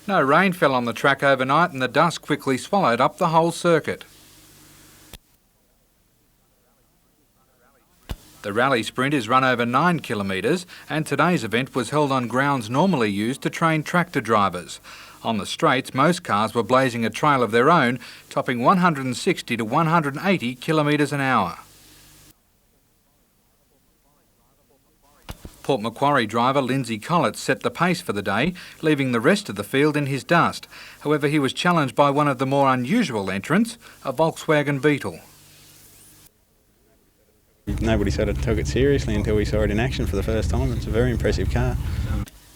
No rain fell on the track overnight and the dust quickly swallowed up the whole circuit. The rally sprint is run over 9 kilometres and today's event was held on grounds normally used to train tractor drivers. On the straights, most cars were blazing a trail of their own, topping 160 to 180 kilometres an hour. Port Macquarie driver Lindsay Collett set the pace for the day, leaving the rest of the field in his dust. However, he was challenged by one of the more unusual entrants, a Volkswagen Beetle. Nobody sort of took it seriously until we saw it in action for the first time. It's a very impressive car.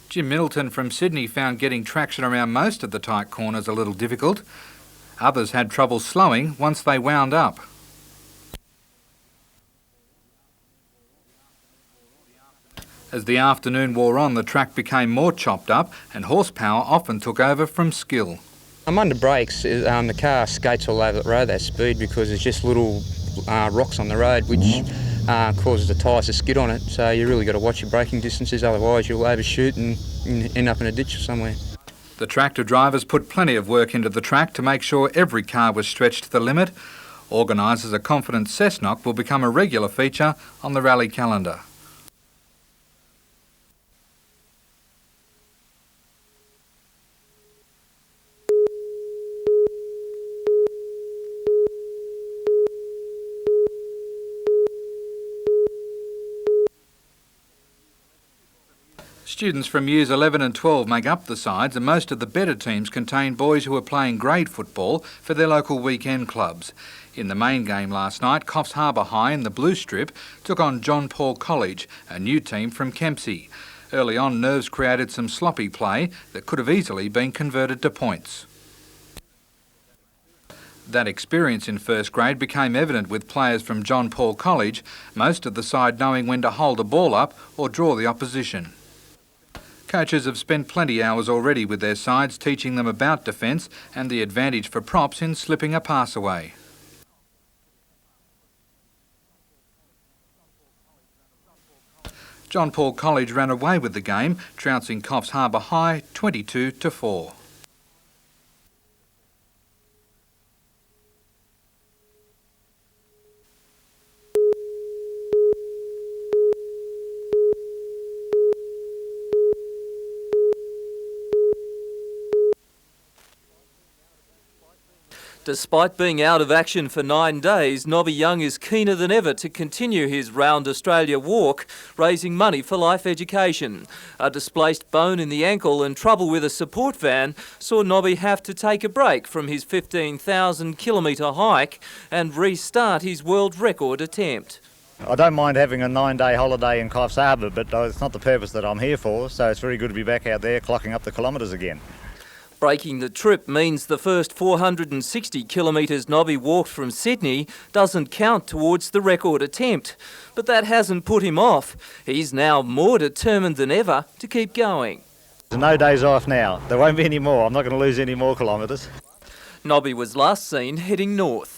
Jim Middleton from Sydney found getting traction around most of the tight corners a little difficult. Others had trouble slowing once they wound up. As the afternoon wore on, the track became more chopped up and horsepower often took over from skill. I'm under brakes. The car skates all over the road that speed because there's just little rocks on the road which causes the tyres to skid on it. So you really got to watch your braking distances, otherwise you'll overshoot and end up in a ditch somewhere. The tractor drivers put plenty of work into the track to make sure every car was stretched to the limit. Organisers are confident Cessnock will become a regular feature on the rally calendar. Students from years 11 and 12 make up the sides and most of the better teams contain boys who are playing grade football for their local weekend clubs. In the main game last night, Coffs Harbour High in the Blue Strip took on John Paul College, a new team from Kempsey. Early on, nerves created some sloppy play that could have easily been converted to points. That experience in first grade became evident with players from John Paul College, most of the side knowing when to hold a ball up or draw the opposition. Coaches have spent plenty hours already with their sides teaching them about defence and the advantage for props in slipping a pass away. John Paul College ran away with the game, trouncing Coffs Harbour High 22-4. Despite being out of action for 9 days, Nobby Young is keener than ever to continue his Round Australia walk, raising money for life education. A displaced bone in the ankle and trouble with a support van saw Nobby have to take a break from his 15,000-kilometre hike and restart his world record attempt. I don't mind having a 9-day holiday in Coffs Harbour, but it's not the purpose that I'm here for, so it's very good to be back out there clocking up the kilometres again. Breaking the trip means the first 460 kilometres Nobby walked from Sydney doesn't count towards the record attempt. But that hasn't put him off. He's now more determined than ever to keep going. There's no days off now. There won't be any more. I'm not going to lose any more kilometres. Nobby was last seen heading north.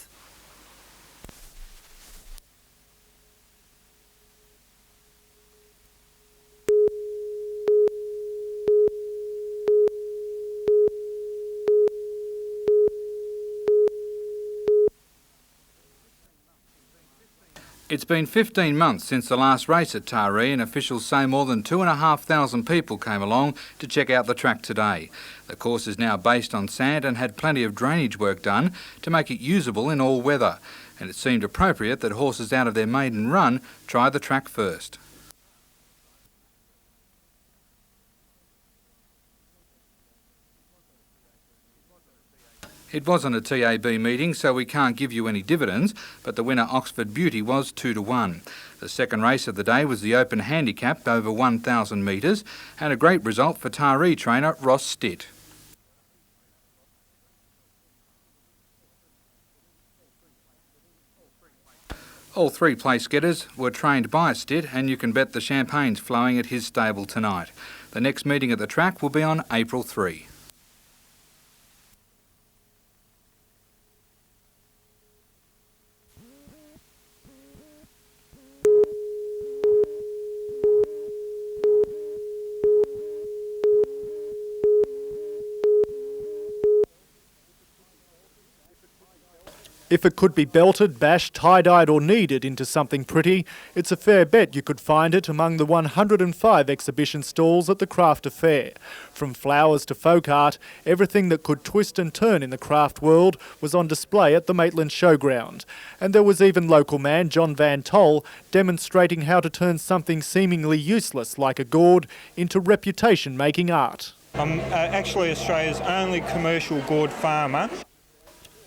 It's been 15 months since the last race at Taree and officials say more than 2,500 people came along to check out the track today. The course is now based on sand and had plenty of drainage work done to make it usable in all weather, and it seemed appropriate that horses out of their maiden run try the track first. It wasn't a TAB meeting, so we can't give you any dividends, but the winner Oxford Beauty was 2-1. The second race of the day was the Open Handicap over 1,000 metres, and a great result for Taree trainer Ross Stitt. All three place getters were trained by Stitt, and you can bet the champagne's flowing at his stable tonight. The next meeting at the track will be on April 3. If it could be belted, bashed, tie-dyed or kneaded into something pretty, it's a fair bet you could find it among the 105 exhibition stalls at the craft fair. From flowers to folk art, everything that could twist and turn in the craft world was on display at the Maitland Showground. And there was even local man John Van Toll demonstrating how to turn something seemingly useless like a gourd into reputation-making art. I'm actually Australia's only commercial gourd farmer.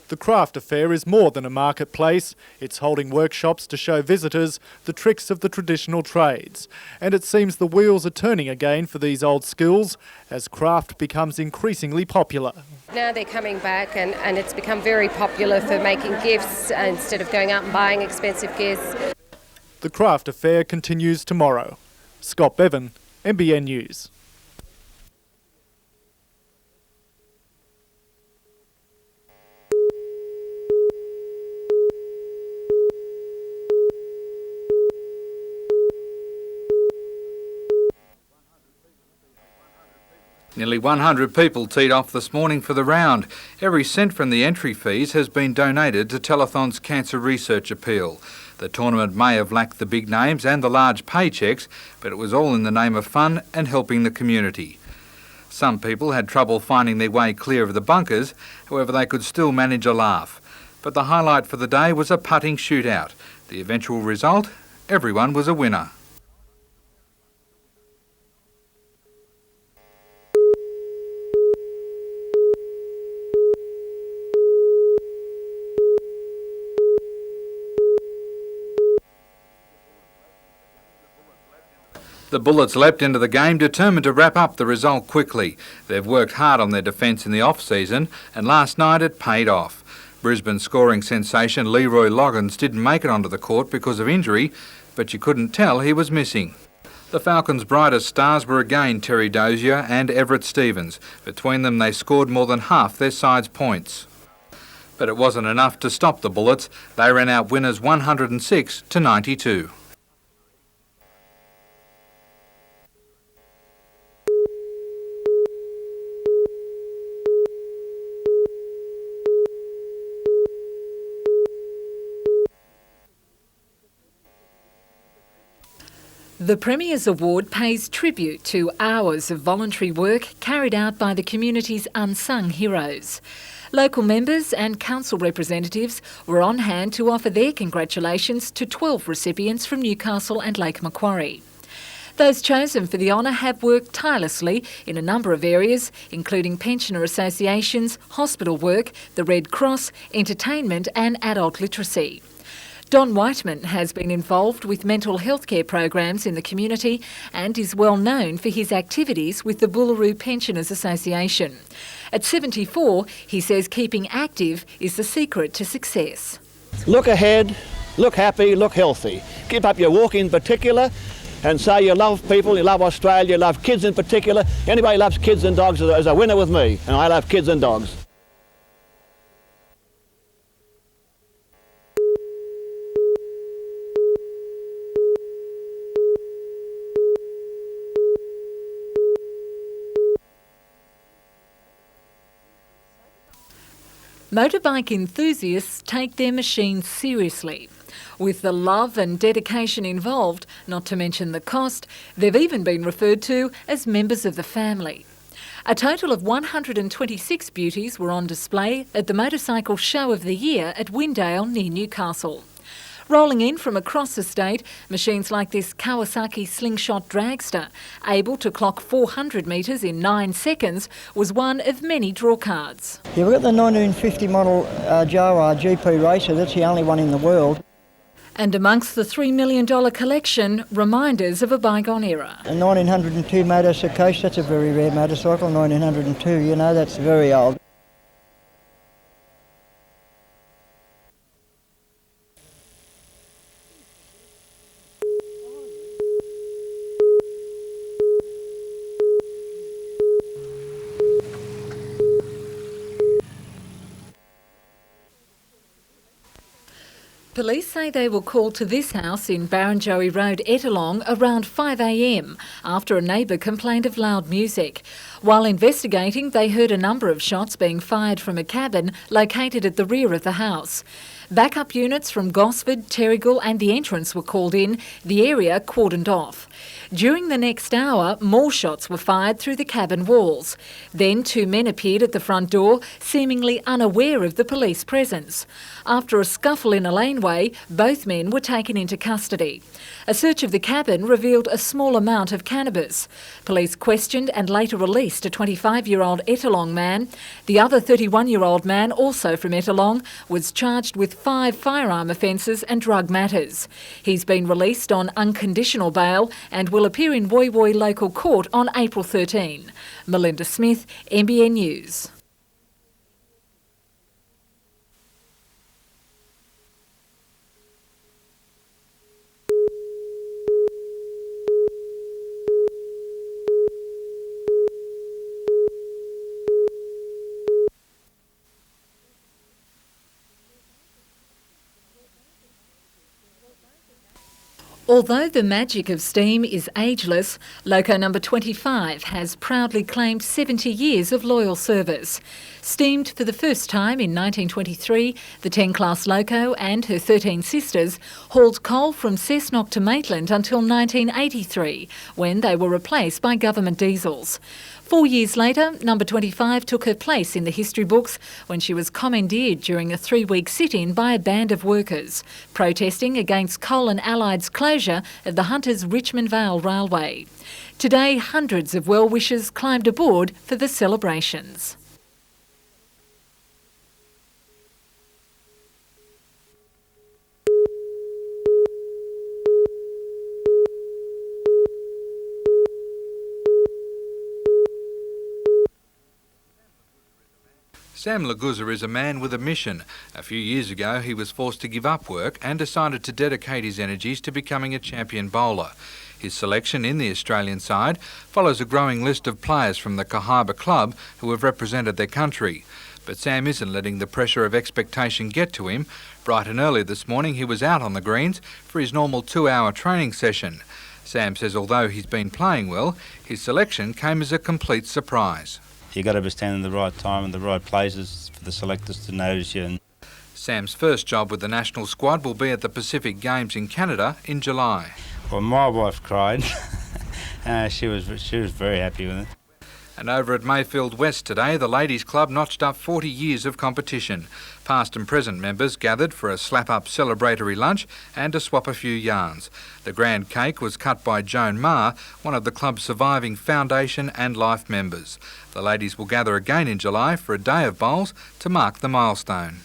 The craft fair is more than a marketplace. It's holding workshops to show visitors the tricks of the traditional trades. And it seems the wheels are turning again for these old skills as craft becomes increasingly popular. Now they're coming back and it's become very popular for making gifts instead of going out and buying expensive gifts. The craft fair continues tomorrow. Scott Bevan, NBN News. Nearly 100 people teed off this morning for the round. Every cent from the entry fees has been donated to Telethon's Cancer Research Appeal. The tournament may have lacked the big names and the large paychecks, but it was all in the name of fun and helping the community. Some people had trouble finding their way clear of the bunkers, however they could still manage a laugh. But the highlight for the day was a putting shootout. The eventual result? Everyone was a winner. The Bullets leapt into the game determined to wrap up the result quickly. They've worked hard on their defence in the off-season and last night it paid off. Brisbane scoring sensation Leroy Loggins didn't make it onto the court because of injury, but you couldn't tell he was missing. The Falcons' brightest stars were again Terry Dozier and Everett Stevens. Between them they scored more than half their side's points. But it wasn't enough to stop the Bullets. They ran out winners 106 to 92. The Premier's Award pays tribute to hours of voluntary work carried out by the community's unsung heroes. Local members and council representatives were on hand to offer their congratulations to 12 recipients from Newcastle and Lake Macquarie. Those chosen for the honour have worked tirelessly in a number of areas, including pensioner associations, hospital work, the Red Cross, entertainment and adult literacy. Don Whiteman has been involved with mental health care programs in the community and is well known for his activities with the Boolaroo Pensioners Association. At 74, he says keeping active is the secret to success. Look ahead, look happy, look healthy. Keep up your walk in particular and say you love people, you love Australia, you love kids in particular. Anybody who loves kids and dogs is a winner with me, and I love kids and dogs. Motorbike enthusiasts take their machines seriously. With the love and dedication involved, not to mention the cost, they've even been referred to as members of the family. A total of 126 beauties were on display at the Motorcycle Show of the Year at Windale near Newcastle. Rolling in from across the state, machines like this Kawasaki Slingshot Dragster, able to clock 400 metres in 9 seconds, was one of many drawcards. Yeah, we've got the 1950 model Jawa GP Racer, that's the only one in the world. And amongst the $3 million collection, reminders of a bygone era. A 1902 Moto Sakosh, that's a very rare motorcycle, 1902, you know, that's very old. Police say they were called to this house in Barrenjoey Road, Ettalong, around 5 a.m. after a neighbour complained of loud music. While investigating, they heard a number of shots being fired from a cabin located at the rear of the house. Backup units from Gosford, Terrigal and the entrance were called in, the area cordoned off. During the next hour, more shots were fired through the cabin walls. Then 2 men appeared at the front door, seemingly unaware of the police presence. After a scuffle in a laneway, both men were taken into custody. A search of the cabin revealed a small amount of cannabis. Police questioned and later released a 25-year-old Ettalong man. The other 31-year-old man, also from Ettalong, was charged with 5 firearm offences and drug matters. He's been released on unconditional bail and will appear in Woy Woy local court on April 13. Melinda Smith, NBN News. Although the magic of steam is ageless, Loco number 25 has proudly claimed 70 years of loyal service. Steamed for the first time in 1923, the 10-class Loco and her 13 sisters hauled coal from Cessnock to Maitland until 1983, when they were replaced by government diesels. 4 years later, number 25 took her place in the history books when she was commandeered during a 3-week sit-in by a band of workers, protesting against Coal and Allied's closure of the Hunters Richmond Vale Railway. Today, hundreds of well-wishers climbed aboard for the celebrations. Sam Laguza is a man with a mission. A few years ago, he was forced to give up work and decided to dedicate his energies to becoming a champion bowler. His selection in the Australian side follows a growing list of players from the Cahaba club who have represented their country. But Sam isn't letting the pressure of expectation get to him. Bright and early this morning, he was out on the greens for his normal 2-hour training session. Sam says although he's been playing well, his selection came as a complete surprise. You've got to be standing in the right time and the right places for the selectors to notice you. Sam's first job with the national squad will be at the Pacific Games in Canada in July. Well, my wife cried. She was very happy with it. And over at Mayfield West today, the ladies' club notched up 40 years of competition. Past and present members gathered for a slap-up celebratory lunch and to swap a few yarns. The grand cake was cut by Joan Marr, one of the club's surviving foundation and life members. The ladies will gather again in July for a day of bowls to mark the milestone.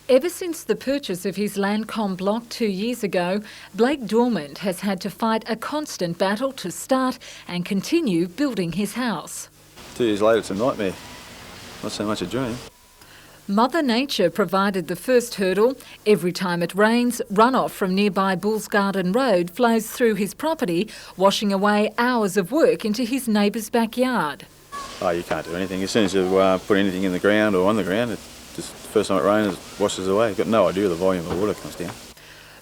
Ever since the purchase of his Landcom block 2 years ago, Blake Dormand has had to fight a constant battle to start and continue building his house. 2 years later, it's a nightmare. Not so much a dream. Mother Nature provided the first hurdle. Every time it rains, runoff from nearby Bulls Garden Road flows through his property, washing away hours of work into his neighbour's backyard. Oh, you can't do anything. As soon as you put anything in the ground or on the ground, just the first time it rains, it washes away. You've got no idea the volume of water comes down.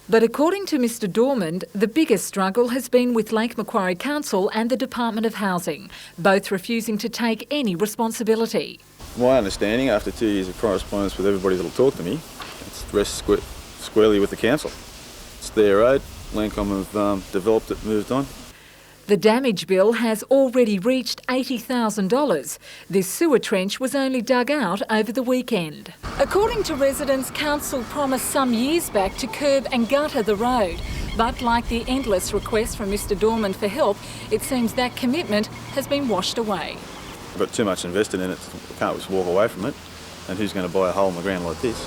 But according to Mr Dormand, the biggest struggle has been with Lake Macquarie Council and the Department of Housing, both refusing to take any responsibility. My understanding, after 2 years of correspondence with everybody that'll talk to me, it's rests squarely with the council. It's their road. Landcom have developed it, moved on. The damage bill has already reached $80,000. This sewer trench was only dug out over the weekend. According to residents, council promised some years back to curb and gutter the road. But like the endless requests from Mr Dormand for help, it seems that commitment has been washed away. I've got too much invested in it, I can't just walk away from it. And who's going to buy a hole in the ground like this?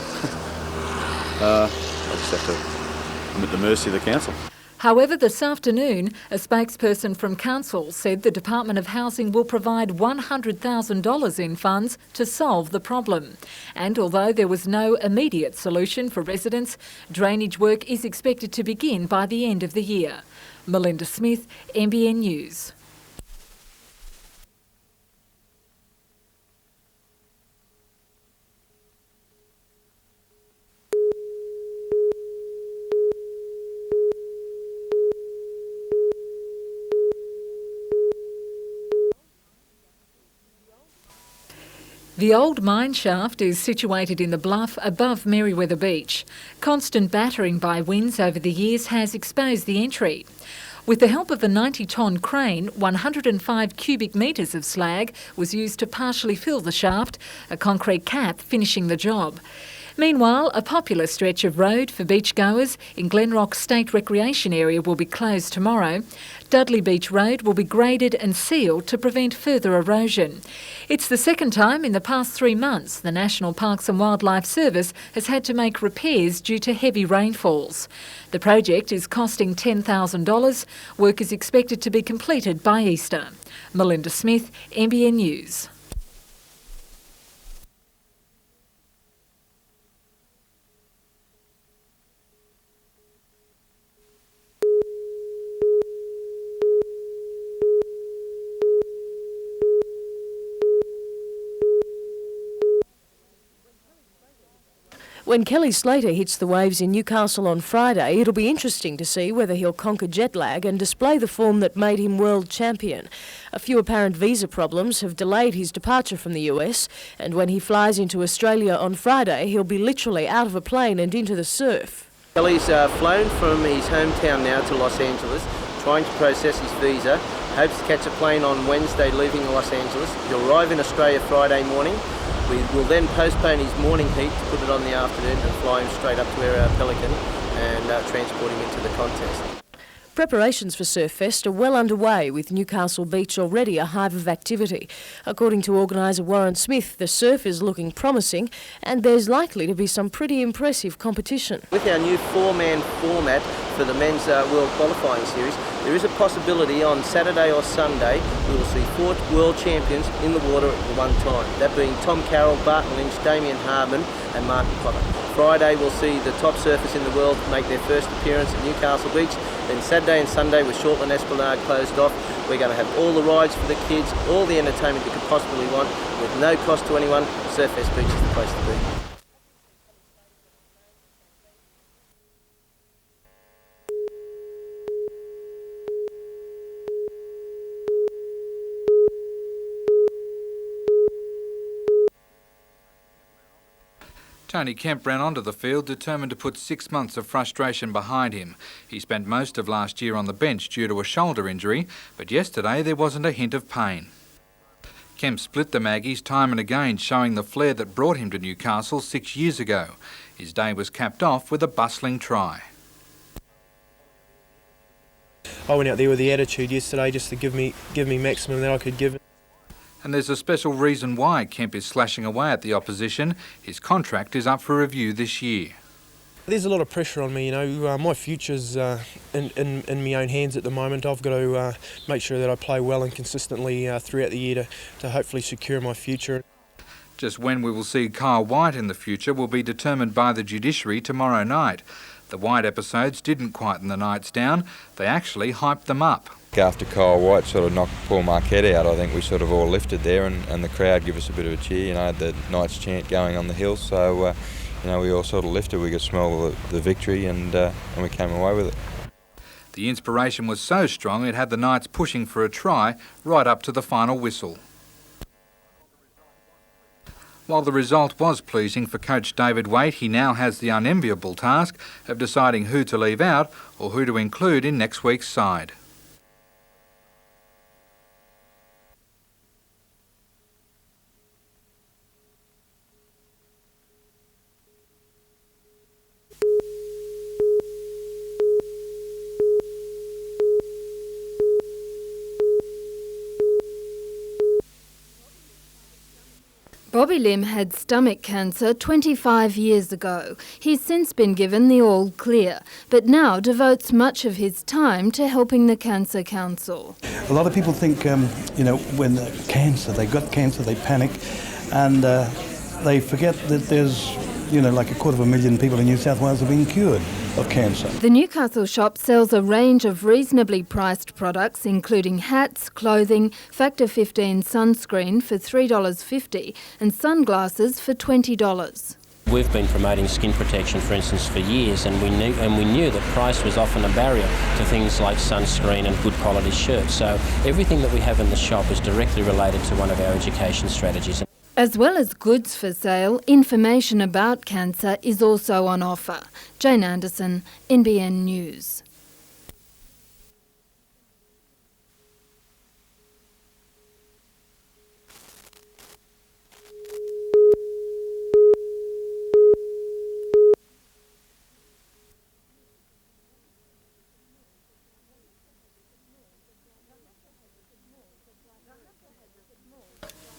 I just have to, I'm at the mercy of the council. However, this afternoon, a spokesperson from Council said the Department of Housing will provide $100,000 in funds to solve the problem. And although there was no immediate solution for residents, drainage work is expected to begin by the end of the year. Melinda Smith, NBN News. The old mine shaft is situated in the bluff above Merewether Beach. Constant battering by winds over the years has exposed the entry. With the help of a 90-tonne crane, 105 cubic metres of slag was used to partially fill the shaft, a concrete cap finishing the job. Meanwhile, a popular stretch of road for beachgoers in Glenrock State Recreation Area will be closed tomorrow. Dudley Beach Road will be graded and sealed to prevent further erosion. It's the second time in the past 3 months the National Parks and Wildlife Service has had to make repairs due to heavy rainfalls. The project is costing $10,000. Work is expected to be completed by Easter. Melinda Smith, NBN News. When Kelly Slater hits the waves in Newcastle on Friday, it'll be interesting to see whether he'll conquer jet lag and display the form that made him world champion. A few apparent visa problems have delayed his departure from the US, and when he flies into Australia on Friday, he'll be literally out of a plane and into the surf. Kelly's flown from his hometown now to Los Angeles, trying to process his visa. Hopes to catch a plane on Wednesday leaving Los Angeles. He'll arrive in Australia Friday morning. We will then postpone his morning heat to put it on the afternoon and fly him straight up to our Pelican and transport him into the contest. Preparations for Surffest are well underway, with Newcastle Beach already a hive of activity. According to organiser Warren Smith, the surf is looking promising and there's likely to be some pretty impressive competition. With our new four-man format for the men's World Qualifying Series, there is a possibility on Saturday or Sunday we will see 4 world champions in the water at one time, that being Tom Carroll, Barton Lynch, Damien Hardman and Martin Potter. Friday we'll see the top surfers in the world make their first appearance at Newcastle Beach. Then Saturday and Sunday with Shortland Esplanade closed off, we're going to have all the rides for the kids, all the entertainment you could possibly want with no cost to anyone. Surfest Beach is the place to be. Tony Kemp ran onto the field determined to put 6 months of frustration behind him. He spent most of last year on the bench due to a shoulder injury, but yesterday there wasn't a hint of pain. Kemp split the Maggies time and again, showing the flair that brought him to Newcastle 6 years ago. His day was capped off with a bustling try. I went out there with the attitude yesterday just to give me maximum that I could give. And there's a special reason why Kemp is slashing away at the opposition. His contract is up for review this year. There's a lot of pressure on me, you know. My future's in my own hands at the moment. I've got to make sure that I play well and consistently throughout the year to hopefully secure my future. Just when we will see Kyle White in the future will be determined by the judiciary tomorrow night. The White episodes didn't quieten the Knights down, they actually hyped them up. After Kyle White sort of knocked Paul Marquette out, I think we sort of all lifted there and the crowd gave us a bit of a cheer, you know, the Knights chant going on the hill, so you know, we all sort of lifted, we could smell the victory and we came away with it. The inspiration was so strong it had the Knights pushing for a try right up to the final whistle. While the result was pleasing for coach David Waite, he now has the unenviable task of deciding who to leave out or who to include in next week's side. Bobby Lim had stomach cancer 25 years ago. He's since been given the all clear, but now devotes much of his time to helping the Cancer Council. A lot of people think, you know, when they've got cancer, they panic, and they forget that there's, you know, like 250,000 people in New South Wales have been cured of cancer. The Newcastle shop sells a range of reasonably priced products, including hats, clothing, Factor 15 sunscreen for $3.50 and sunglasses for $20. We've been promoting skin protection, for instance, for years, and we knew that price was often a barrier to things like sunscreen and good quality shirts. So everything that we have in the shop is directly related to one of our education strategies. As well as goods for sale, information about cancer is also on offer. Jane Anderson, NBN News.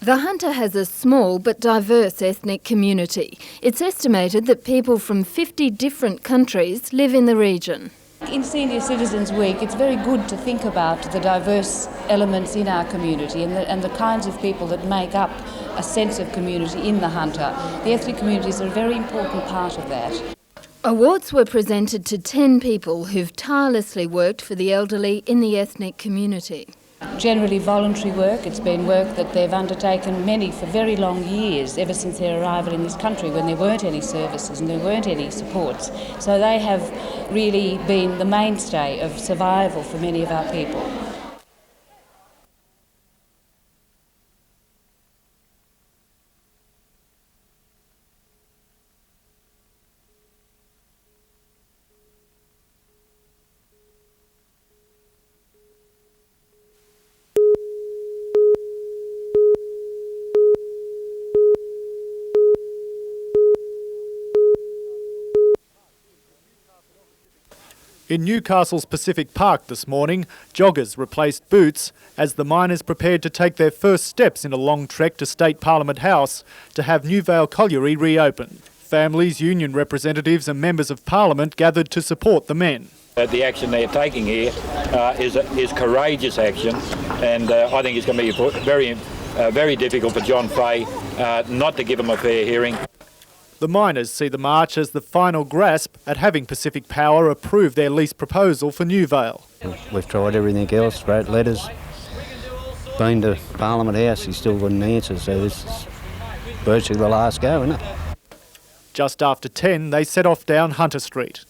The Hunter has a small but diverse ethnic community. It's estimated that people from 50 different countries live in the region. In Senior Citizens Week, it's very good to think about the diverse elements in our community and the kinds of people that make up a sense of community in the Hunter. The ethnic communities are a very important part of that. Awards were presented to 10 people who've tirelessly worked for the elderly in the ethnic community. Generally voluntary work. It's been work that they've undertaken, many for very long years, ever since their arrival in this country when there weren't any services and there weren't any supports. So they have really been the mainstay of survival for many of our people. In Newcastle's Pacific Park this morning, joggers replaced boots as the miners prepared to take their first steps in a long trek to State Parliament House to have Newvale Colliery reopened. Families, union representatives and members of Parliament gathered to support the men. The action they're taking here is courageous action, and I think it's going to be very difficult for John Fay not to give him a fair hearing. The miners see the march as the final grasp at having Pacific Power approve their lease proposal for Newvale. We've tried everything else, wrote letters, been to Parliament House, he's still got an answer, so this is virtually the last go, isn't it? Just after 10, they set off down Hunter Street.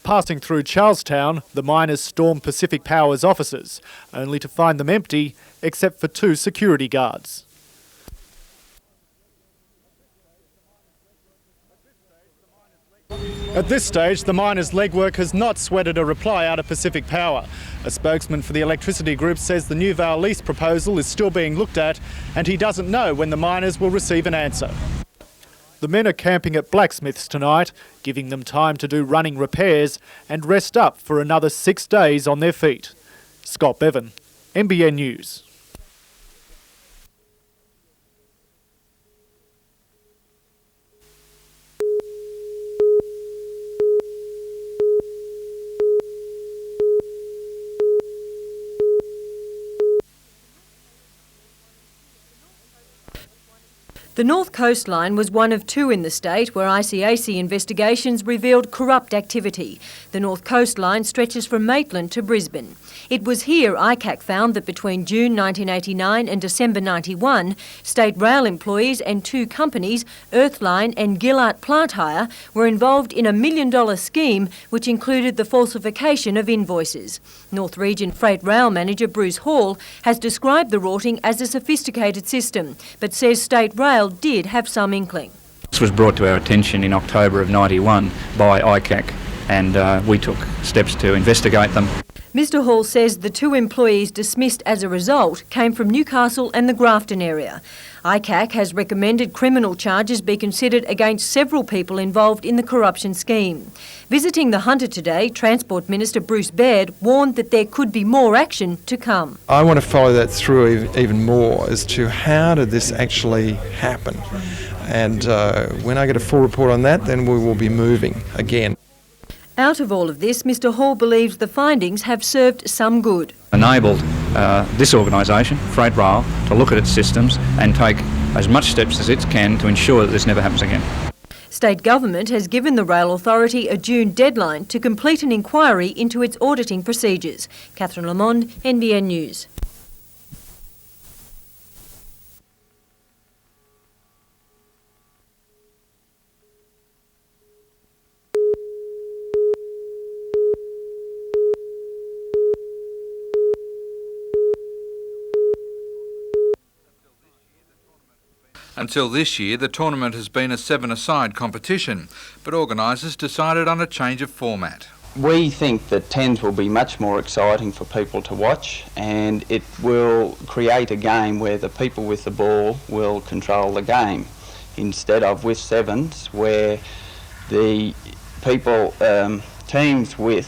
Passing through Charlestown, the miners stormed Pacific Power's offices, only to find them empty except for 2 security guards. At this stage, the miners' legwork has not sweated a reply out of Pacific Power. A spokesman for the electricity group says the Newvale lease proposal is still being looked at and he doesn't know when the miners will receive an answer. The men are camping at blacksmiths tonight, giving them time to do running repairs and rest up for another 6 days on their feet. Scott Bevan, NBN News. The North Coastline was one of 2 in the state where ICAC investigations revealed corrupt activity. The North Coastline stretches from Maitland to Brisbane. It was here ICAC found that between June 1989 and December 91, State Rail employees and 2 companies, Earthline and Gillard Plant Hire, were involved in a $1 million scheme which included the falsification of invoices. North Region Freight Rail Manager Bruce Hall has described the rorting as a sophisticated system, but says State Rail did have some inkling. This was brought to our attention in October of 91 by ICAC, and we took steps to investigate them. Mr Hall says the 2 employees dismissed as a result came from Newcastle and the Grafton area. ICAC has recommended criminal charges be considered against several people involved in the corruption scheme. Visiting the Hunter today, Transport Minister Bruce Baird warned that there could be more action to come. I want to follow that through even more as to how did this actually happen. And when I get a full report on that, then we will be moving again. Out of all of this, Mr Hall believes the findings have served some good. Enabled this organisation, Freight Rail, to look at its systems and take as much steps as it can to ensure that this never happens again. State Government has given the Rail Authority a June deadline to complete an inquiry into its auditing procedures. Catherine Lamond, NBN News. Until this year, the tournament has been a seven-a-side competition, but organisers decided on a change of format. We think that 10s will be much more exciting for people to watch, and it will create a game where the people with the ball will control the game, instead of with 7s where the people, teams with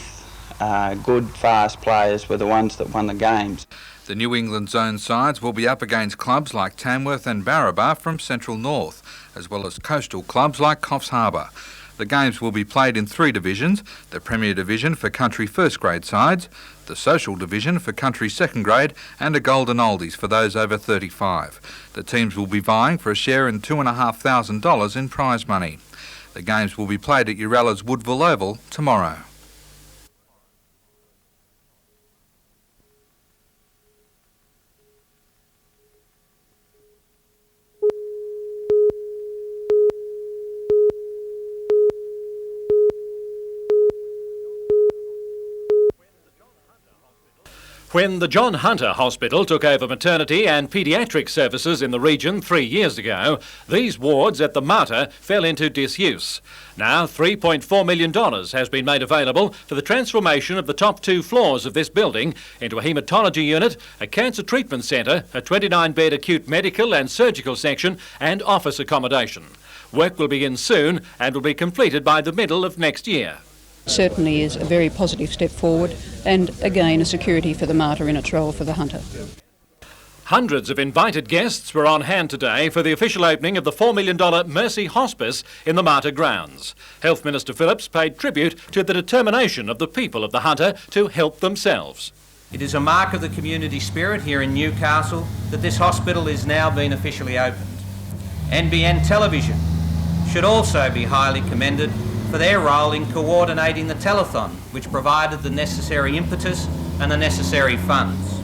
good, fast players were the ones that won the games. The New England Zone sides will be up against clubs like Tamworth and Barraba from Central North, as well as coastal clubs like Coffs Harbour. The games will be played in 3 divisions: the Premier Division for country first grade sides, the Social Division for country second grade, and a Golden Oldies for those over 35. The teams will be vying for a share in $2,500 in prize money. The games will be played at Urella's Woodville Oval tomorrow. When the John Hunter Hospital took over maternity and paediatric services in the region 3 years ago, these wards at the Mater fell into disuse. Now $3.4 million has been made available for the transformation of the top 2 floors of this building into a haematology unit, a cancer treatment centre, a 29-bed acute medical and surgical section and office accommodation. Work will begin soon and will be completed by the middle of next year. Certainly is a very positive step forward, and again a security for the Mater in its role for the Hunter. Hundreds of invited guests were on hand today for the official opening of the $4 million Mercy Hospice in the Mater grounds. Health Minister Phillips paid tribute to the determination of the people of the Hunter to help themselves. It is a mark of the community spirit here in Newcastle that this hospital is now being officially opened. NBN Television should also be highly commended for their role in coordinating the telethon, which provided the necessary impetus and the necessary funds.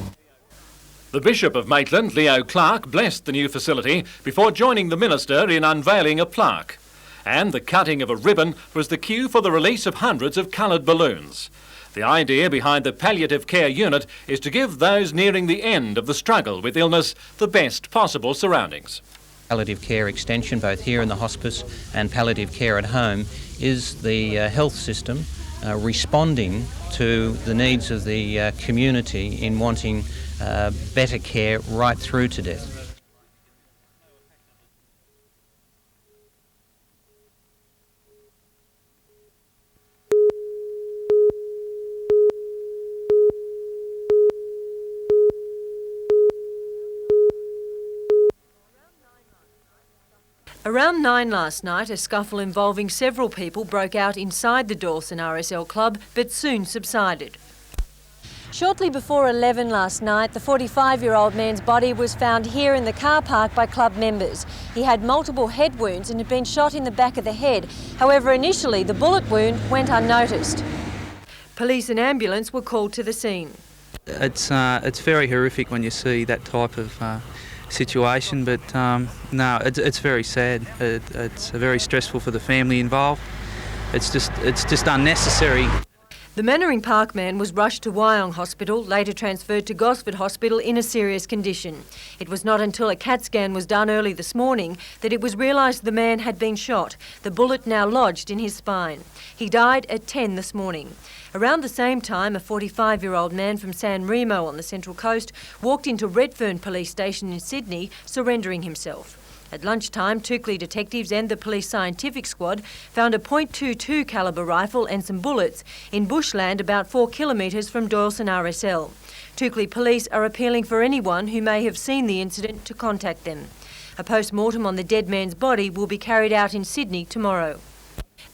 The Bishop of Maitland, Leo Clark, blessed the new facility before joining the minister in unveiling a plaque. And the cutting of a ribbon was the cue for the release of hundreds of coloured balloons. The idea behind the palliative care unit is to give those nearing the end of the struggle with illness the best possible surroundings. Palliative care extension, both here in the hospice and palliative care at home, is the health system responding to the needs of the community in wanting better care right through to death. Around 9 last night, a scuffle involving several people broke out inside the Dawson RSL club, but soon subsided. Shortly before 11 last night, the 45-year-old man's body was found here in the car park by club members. He had multiple head wounds and had been shot in the back of the head. However, initially the bullet wound went unnoticed. Police and ambulance were called to the scene. It's very horrific when you see that type of situation, but no, it's very sad. It's very stressful for the family involved. It's just unnecessary. The Mannering Park man was rushed to Wyong Hospital, later transferred to Gosford Hospital in a serious condition. It was not until a CAT scan was done early this morning that it was realised the man had been shot, the bullet now lodged in his spine. He died at 10 this morning. Around the same time, a 45-year-old man from San Remo on the Central Coast walked into Redfern Police Station in Sydney, surrendering himself. At lunchtime, Toukley detectives and the police scientific squad found a .22 calibre rifle and some bullets in bushland about 4 kilometres from Dawson RSL. Toukley police are appealing for anyone who may have seen the incident to contact them. A post-mortem on the dead man's body will be carried out in Sydney tomorrow.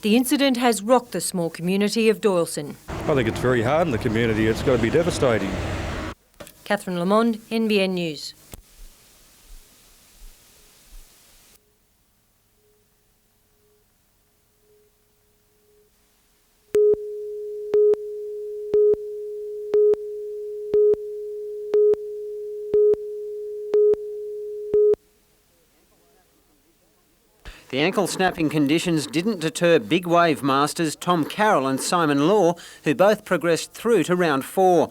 The incident has rocked the small community of Doyleston. I think it's very hard on the community. It's got to be devastating. Catherine Lamond, NBN News. The ankle-snapping conditions didn't deter big wave masters Tom Carroll and Simon Law, who both progressed through to round 4.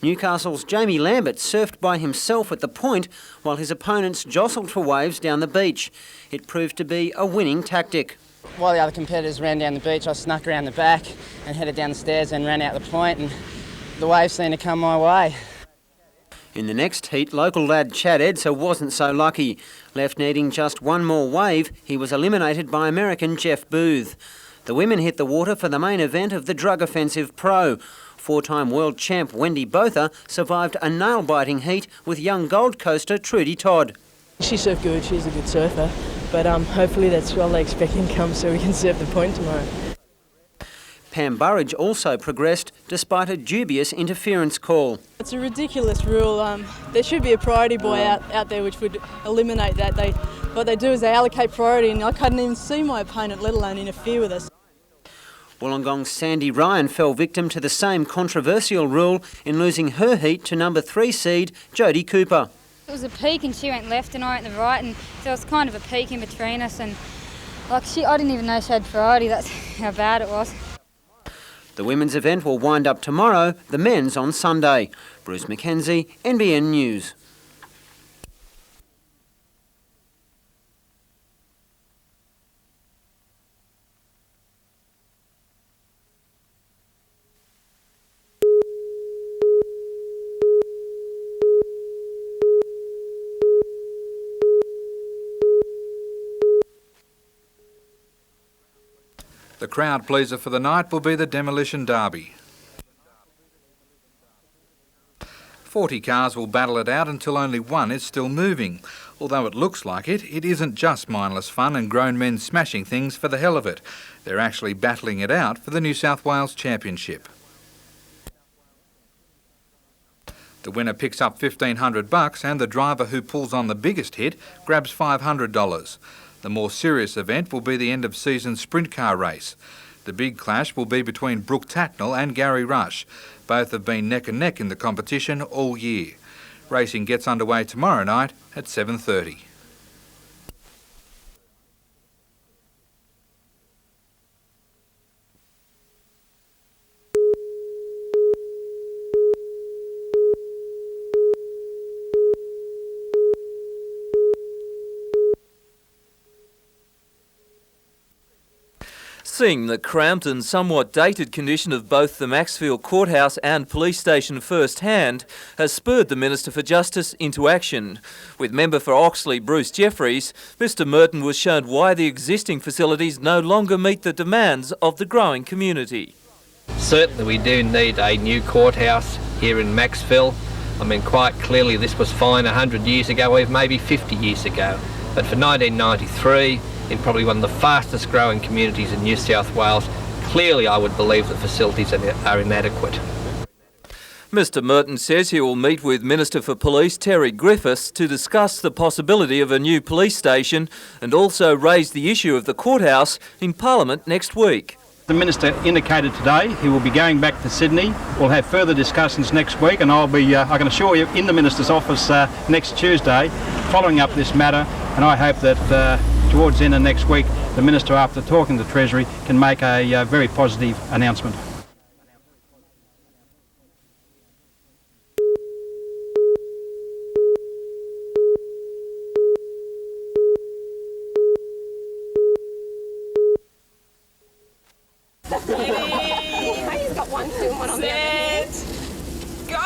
Newcastle's Jamie Lambert surfed by himself at the point while his opponents jostled for waves down the beach. It proved to be a winning tactic. While the other competitors ran down the beach, I snuck around the back and headed down the stairs and ran out the point, and the waves seemed to come my way. In the next heat, local lad Chad Edser wasn't so lucky. Left needing just one more wave, he was eliminated by American Jeff Booth. The women hit the water for the main event of the Drug Offensive Pro. Four-time world champ Wendy Botha survived a nail-biting heat with young Gold Coaster Trudy Todd. She surfed good, she's a good surfer, but hopefully that's all they expect income so we can surf the point tomorrow. Pam Burridge also progressed despite a dubious interference call. It's a ridiculous rule. There should be a priority buoy out there which would eliminate that. What they do is they allocate priority, and I couldn't even see my opponent, let alone interfere with us. Wollongong's Sandy Ryan fell victim to the same controversial rule in losing her heat to number 3 seed Jodie Cooper. It was a peak and she went left and I went the right, and there was kind of a peak in between us, and I didn't even know she had priority. That's how bad it was. The women's event will wind up tomorrow, the men's on Sunday. Bruce McKenzie, NBN News. The crowd pleaser for the night will be the Demolition Derby. 40 cars will battle it out until only one is still moving. Although it looks like it, it isn't just mindless fun and grown men smashing things for the hell of it. They're actually battling it out for the New South Wales Championship. The winner picks up $1,500 and the driver who pulls on the biggest hit grabs $500. The more serious event will be the end-of-season sprint car race. The big clash will be between Brooke Tatnall and Gary Rush. Both have been neck and neck in the competition all year. Racing gets underway tomorrow night at 7:30. Seeing the cramped and somewhat dated condition of both the Maxfield Courthouse and Police Station firsthand has spurred the Minister for Justice into action. With member for Oxley Bruce Jeffries, Mr Merton was shown why the existing facilities no longer meet the demands of the growing community. Certainly we do need a new courthouse here in Maxfield. I mean, quite clearly this was fine 100 years ago or maybe 50 years ago. But for 1993, in probably one of the fastest growing communities in New South Wales, clearly I would believe the facilities are inadequate. Mr Merton says he will meet with Minister for Police Terry Griffiths to discuss the possibility of a new police station and also raise the issue of the courthouse in Parliament next week. The Minister indicated today he will be going back to Sydney. We'll have further discussions next week, and I can assure you, in the Minister's office next Tuesday, following up this matter, and I hope that towards the end of next week, the Minister, after talking to the Treasury, can make a very positive announcement. He's got 1, 2, and 1 on the other. Go!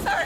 Sorry.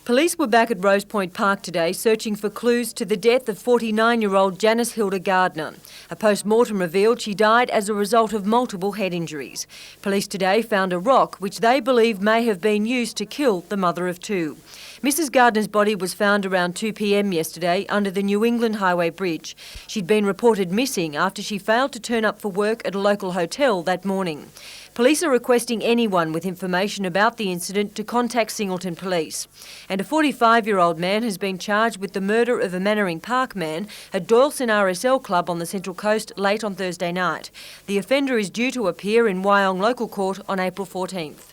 Police were back at Rose Point Park today searching for clues to the death of 49-year-old Janice Hildegardner. A post-mortem revealed she died as a result of multiple head injuries. Police today found a rock which they believe may have been used to kill the mother of two. Mrs Gardner's body was found around 2 p.m. yesterday under the New England Highway Bridge. She'd been reported missing after she failed to turn up for work at a local hotel that morning. Police are requesting anyone with information about the incident to contact Singleton Police. And a 45-year-old man has been charged with the murder of a Mannering Park man at Doyleson RSL Club on the Central Coast late on Thursday night. The offender is due to appear in Wyong Local Court on April 14th.